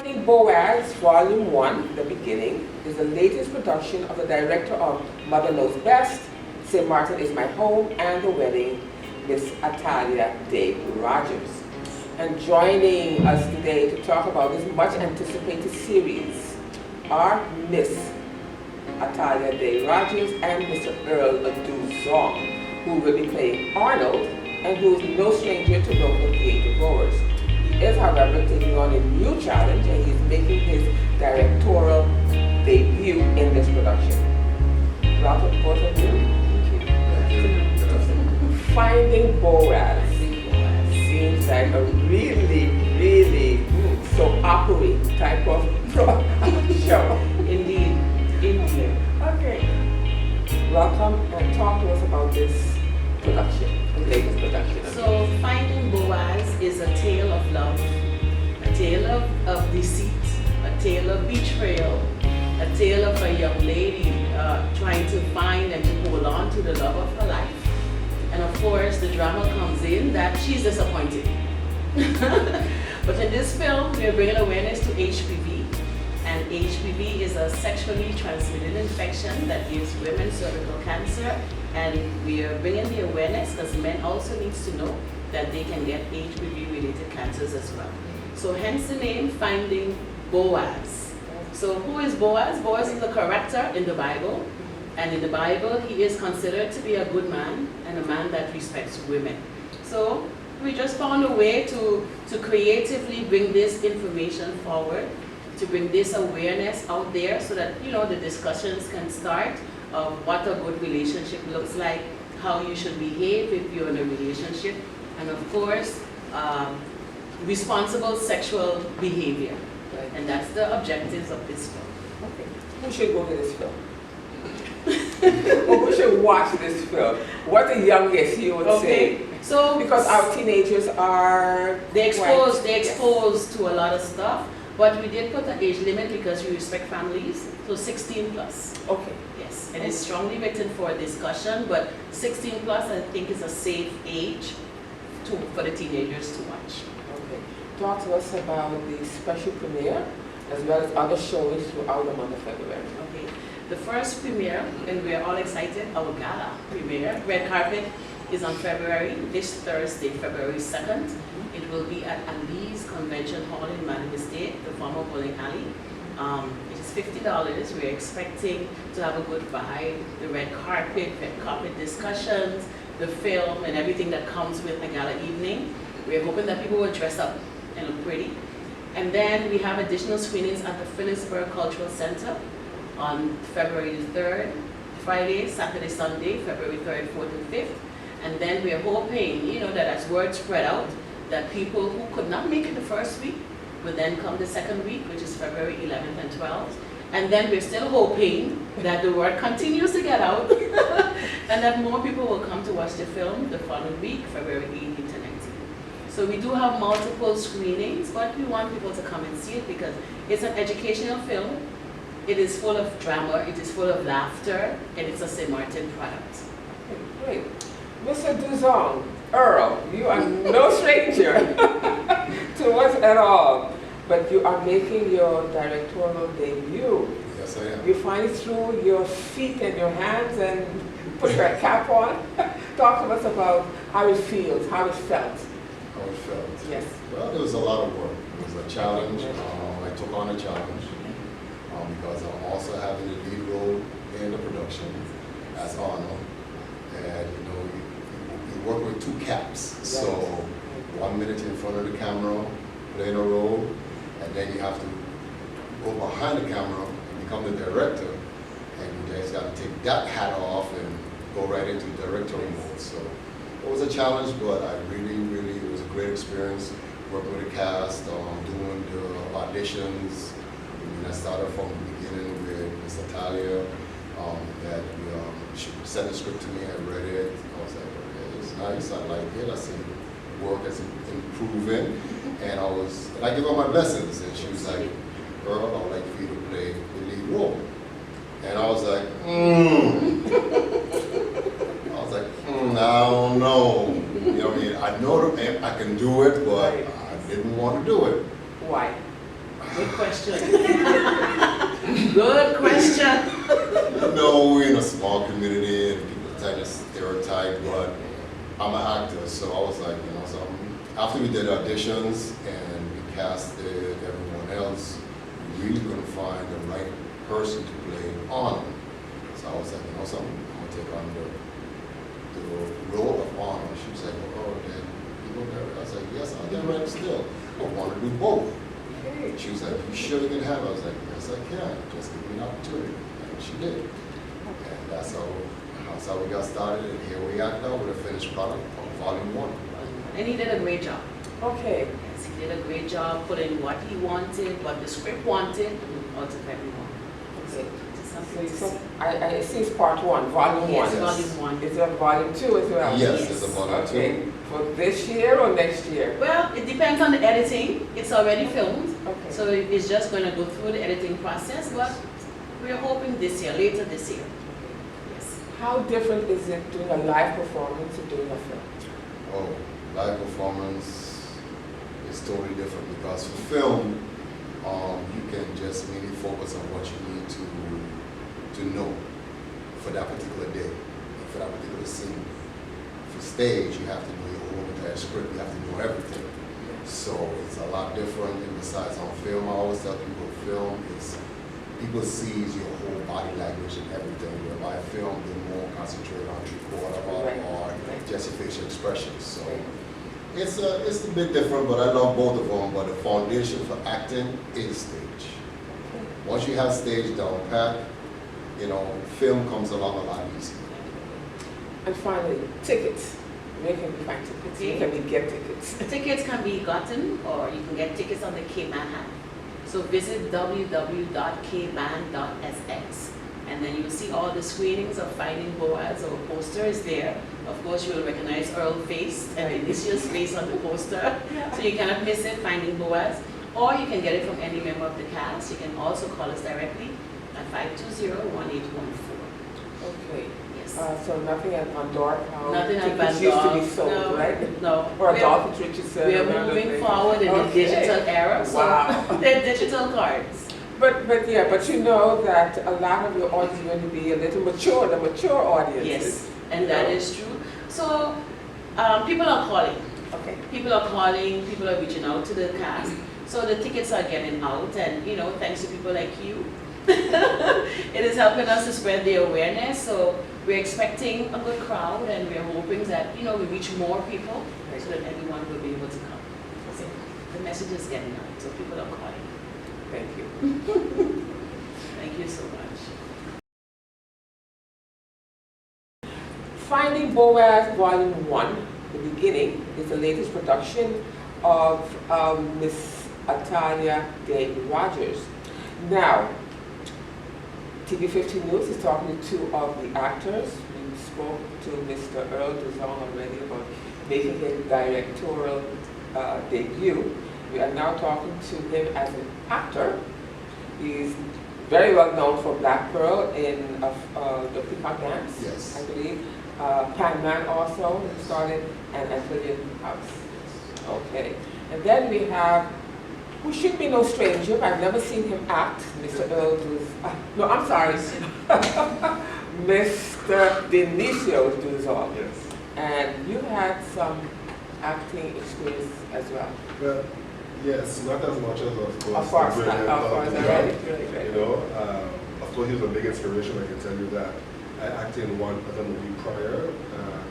Finding BOAZ, Volume 1, The Beginning, is the latest production of the director of Mother Knows Best, St. Martin Is My Home, and The Wedding, Miss Atahlia Daye-Rogers. And joining us today to talk about this much anticipated series are Miss Atahlia Daye-Rogers and Mr. Earl Duzong, who will be playing Arnold and who is no stranger to local theater goers. He is, however, taking on a new challenge and he's making his directorial debut in this production. Welcome, both of you. Thank you. Finding BOAZ seems like a really soap opera type of show. Indeed. Okay. Welcome and talk to us about this production, the latest production. So, Finding BOAZ is a tale of love, a tale of deceit, a tale of betrayal, a tale of a young lady trying to find and to hold on to the love of her life. And of course, the drama comes in that she's disappointed. But in this film, we're bringing awareness to HPV. And HPV is a sexually transmitted infection that gives women cervical cancer. And we are bringing the awareness because men also need to know that they can get HPV-related cancers as well. So hence the name, Finding BOAZ. So who is BOAZ? BOAZ is a character in the Bible. And in the Bible, he is considered to be a good man and a man that respects women. So we just found a way to creatively bring this information forward, to bring this awareness out there so that, you know, the discussions can start of what a good relationship looks like, how you should behave if you're in a relationship, and of course, responsible sexual behavior. Right. And that's the objectives of this film. Okay. Who should go to this film? Or who should watch this film? What the youngest you would say? So because our teenagers are they exposed to a lot of stuff, but we did put an age limit because we respect families, so 16 plus. Okay. Yes, it is strongly written for discussion, but 16 plus I think is a safe age for the teenagers to watch. Okay. Talk to us about the special premiere as well as other shows throughout the month of February. Okay. The first premiere, and we're all excited, our gala premiere, red carpet, is on this Thursday, February 2nd. It will be at Ali's Convention Hall in Madam Estate, the former bowling alley. It is $50. We're expecting to have a good vibe, the red carpet discussions, the film, and everything that comes with a gala evening. We're hoping that people will dress up and look pretty. And then we have additional screenings at the Phillipsburg Cultural Center on February the 3rd, Friday, Saturday, Sunday, February 3rd, 4th, and 5th. And then we're hoping, you know, that as word spread out, that people who could not make it the first week will then come the second week, which is February 11th and 12th. And then we're still hoping that the word continues to get out and that more people will come to watch the film the following week, February 18th to 19th. So we do have multiple screenings, but we want people to come and see it because it's an educational film. It is full of drama, it is full of laughter, and it's a St. Martin product. Okay, great. Mr. Duzong, Earl, you are no stranger to us at all, but you are making your directorial debut. Yes, I am. You finally threw your feet and your hands and put your cap on. Talk to us about how it feels, how it felt. How it felt. Yes. Well, it was a lot of work. It was a challenge. I took on a challenge because I'm also having the lead role in the production as Arnold. And you know, you work with two caps. Right. So 1 minute in front of the camera, playing a role, and then you have to go behind the camera and become the director. And you just got to take that hat off and go right into directorial mode. So it was a challenge, but it was a great experience working with the cast, doing the auditions. I started from the beginning with Miss Atahlia, that she sent the script to me, I read it, I was like, okay, it's nice, I like it, I see work as improving, and I give her my blessings, and she was like, Earl, I would like for you to play the lead role. And I was like, I don't know. You know what I mean? I know I can do it, but I didn't want to do it. Why? I Good question. Good question. You know, we're in a small community and people tend to stereotype, but I'm an actor, so I was like, you know, so after we did auditions and we casted everyone else, we really couldn't find the right person to play Arnold. So I was like, you know something, I'm gonna take on the role of Arnold. She was like, oh, then you go there. I was like, yes, I'll get ready still. I want to do both. She was like, you sure you can have it? I was like, yes, I can. Just give me an opportunity. And she did. And that's how we got started. And here we are now with a finished product on volume 1. And he did a great job. Okay. Yes, he did a great job putting what he wanted, what the script wanted, out of everyone. So, it's something to see. I see it's part 1, volume 1. Yes, volume 1. Is there volume 2 as well? Yes, it's a volume 2. Okay. For this year or next year? Well, it depends on the editing. It's already filmed. Okay. So it's just going to go through the editing process, but we're hoping this year, later this year. Yes. How different is it doing a live performance and doing a film? Oh, live performance is totally different because for film, you can just really focus on what you need to know for that particular day, for that particular scene. For stage, you have to know your whole entire script, you have to know everything. So it's a lot different. And besides on film, I always tell people film is, people sees your whole body language and everything, whereby film, they're more concentrated on three-quarter or just your facial expressions. So it's a bit different, but I love both of them. But the foundation for acting is stage. Once you have stage down pat, you know, film comes along a lot easier. And finally, tickets. Where can we find tickets? Where can we get tickets? Tickets can be gotten, or you can get tickets on the K-Man app. So visit www.kman.sx, and then you'll see all the screenings of Finding BOAZ. Our poster is there. Of course, you will recognize Earl's face and Denisio's face on the poster, so you cannot miss it, Finding BOAZ. Or you can get it from any member of the cast. You can also call us directly at 520-1814. Okay. Yes. So nothing at Pandora. Nothing at tickets used to be Pandora. sold, No, right? no. Or We a are- Dolphin Richardson. We are moving forward in the digital era, so Wow. they're digital cards. But you know that a lot of your audience is going to be a little mature, the mature audiences. Yes, and that is true. So people are calling. Okay. People are calling, people are reaching out to the cast. So the tickets are getting out, and you know, thanks to people like you, it is helping us to spread the awareness. So we're expecting a good crowd, and we're hoping that, you know, we reach more people so that everyone will be able to come. So the message is getting out, so people are calling. Thank you. Thank you so much. Finding BOAZ Volume 1, the beginning, is the latest production of Miss Atahlia Daye-Rogers. Now, TV15 News is talking to two of the actors. We spoke to Mr. Earl Duzong already about making his directorial debut. We are now talking to him as an actor. He's very well known for Black Pearl in the Peacock Dance, Yes. I believe. Pan Man also, he started, and Atahlia House. Okay. And then we have, who should be no stranger, I've never seen him act, Mr. Earl no, I'm sorry, Mr. Denisio Duzong. Yes. And you had some acting experience as well. Well, yes, not as much as, of course, Of course, the brilliant of course, Duzong. right. You know, of course, he was a big inspiration, I can tell you that. I acted in one other movie prior,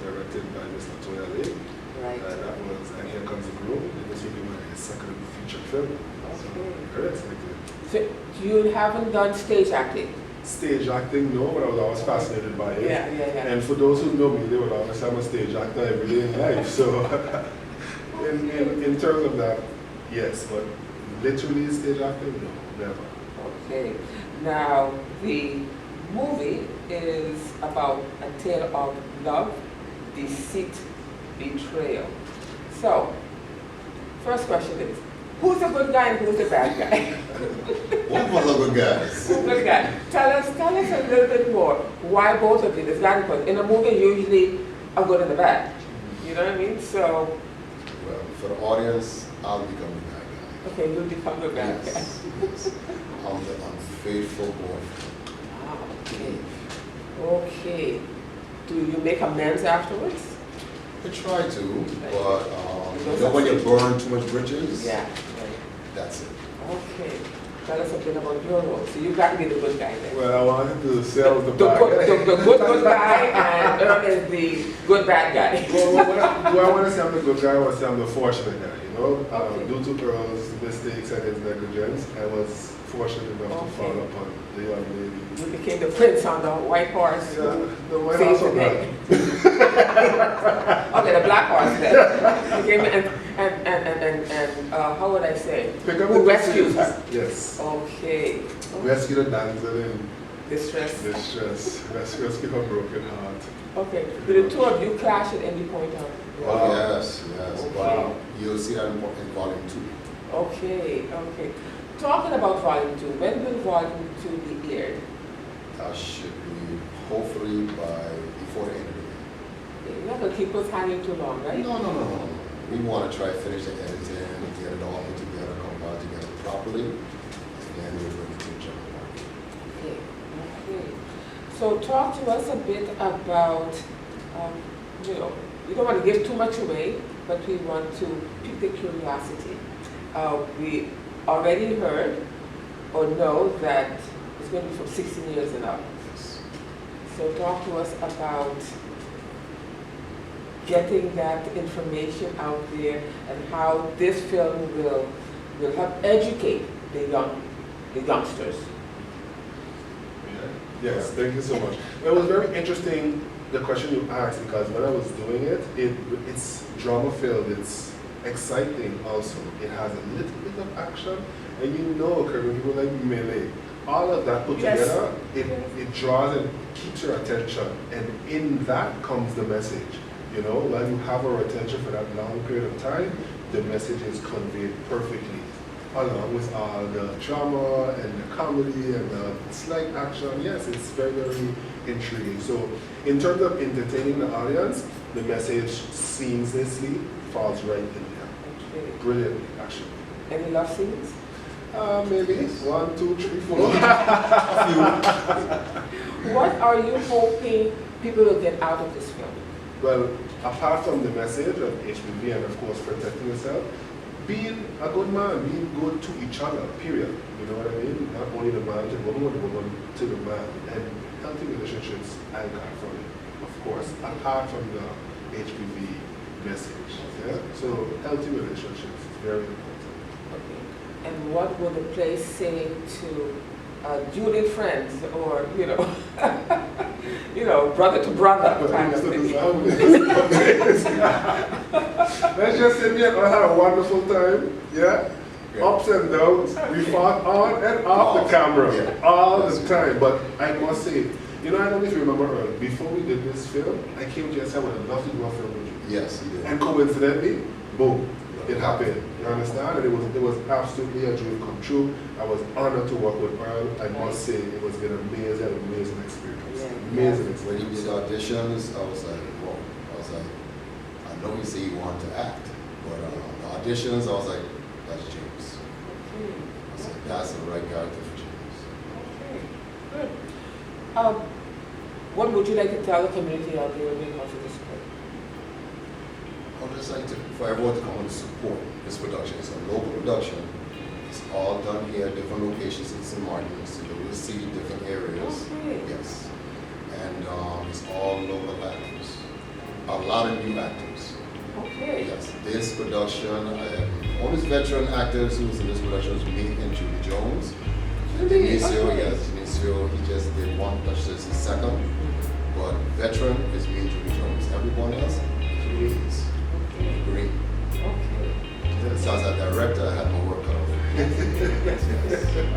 directed by Mr. Atahlia Daye. Right. That was Here Comes the Groom. And this will be my second feature film. So, very excited. So you haven't done stage acting? Stage acting, no, but I was always fascinated by it. Yeah. And for those who know me, they would always say I'm a stage actor every day in life. So, in terms of that, yes, but literally stage acting, no, never. Okay. Now, the movie is about a tale of love, deceit, betrayal. So, first question is, who's the good guy and who's the bad guy? Both of us are good guys. Good guy. Tell us a little bit more. Why both of you? There's got to be, in a movie, usually a good and a bad. You know what I mean? So, Well, for the audience, I'll become the bad guy. Okay, you'll become the bad guy. Yes. I'm the unfaithful boyfriend. Okay. Okay. Do you make amends afterwards? I try to, but you know when you burn too much bridges? Yeah. That's it. Okay. Tell us a bit about your role. So you've got to be the good guy then. Well, I wanted to say I was the The bad guy. good guy and Earl is the good bad guy. Well, do I want to say I'm the good guy or say I'm the fortunate guy? You know, Okay. due to Earl's mistakes and his negligence, I was fortunate enough to fall upon the young lady. You became the prince on the white horse. Yeah, the White Saves House the of day. God. Okay, the black horse then. You came and how would I say? Pick up Who the rescues pieces. her? Yes. Okay. Rescue the damsel in Distress. distress. Rescue her broken heart. Okay. Do the two of you clash at any point of? Wow. Yes, yes. Okay. But you'll see that in volume 2. Okay, okay. Talking about volume 2, when will volume 2 be aired? That should be hopefully before the end of the year. You're not going to keep us hanging too long, right? No. We want to try to finish the editing, get it all put together, compiled together properly, and then we're ready to jump on. Okay, okay. So talk to us a bit about, we don't want to give too much away, but we want to pique the curiosity. We already heard or know that it's going to be from 16 years and up. So talk to us about getting that information out there and how this film will help educate the youngsters. Yes, thank you so much. It was very interesting, the question you asked, because when I was doing it, it's drama filled, it's exciting also. It has a little bit of action, and you know, when people like melee, all of that put Yes. together, it draws and keeps your attention, and in that comes the message. You know, when you have our attention for that long period of time, the message is conveyed perfectly, along with all the drama and the comedy and the slight action. Yes, it's very, very intriguing. So in terms of entertaining the audience, the message seamlessly falls right in there. Okay. Brilliantly, actually. Any love scenes? Maybe 1, 2, 3, 4. What are you hoping people will get out of this film? Well, apart from the message of HPV and of course protecting yourself, being a good man, being good to each other, period. You know what I mean? Not only the man to the woman, but the woman to the man. And healthy relationships I got from it, of course, apart from the HPV message. Yeah? So healthy relationships is very important. Okay. And what would the play say to Julie friends or, brother to brother kind of thing? Let's just say me and I had a wonderful time, yeah? Ups and downs, we fought on and off the camera, all the time. But I must say, I don't know if you remember, Earl, before we did this film, I came to you and said I would love to do a film with you. Yes, you did. And coincidentally, boom, it happened. You understand? And it was absolutely a dream come true. I was honored to work with Earl. I must say it was an amazing experience. Yeah. Amazing When you experience. did auditions, I was like, whoa. I know you say you want to act, but the auditions, I was like, that's James. Okay. I said, that's the right character for James. Okay. Good. What would you like to tell the community out there when it comes to this play? I would just like for everyone to come and support this production. It's a local production. It's all done here, different locations in St. Martin, so you will see different areas. Okay. Yes. And it's all local actors. A lot of new actors. Okay. Yes. This production, only veteran actors who's in this production is me and Julie Jones. Denisio, Okay. yes, Denisio, he just did one, that's just his second. But veteran is me and Julie Jones. Everyone else, please. Green. Okay. So as a director, I had my work cut off.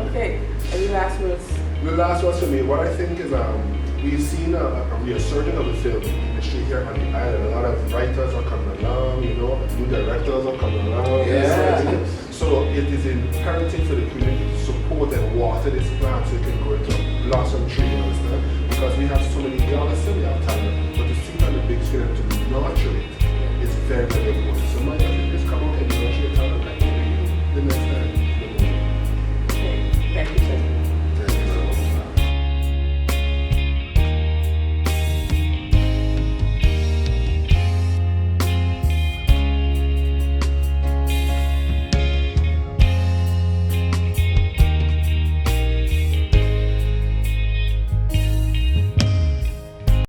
Okay. Any last words? The last one for me, what I think is we've seen a resurgence of the film industry here on the island. A lot of writers are coming along, new directors are coming along. Yeah. So it is imperative for the community to support and water this plant so it can grow into a blossom tree, you understand? Because we have so many, we understand we have talent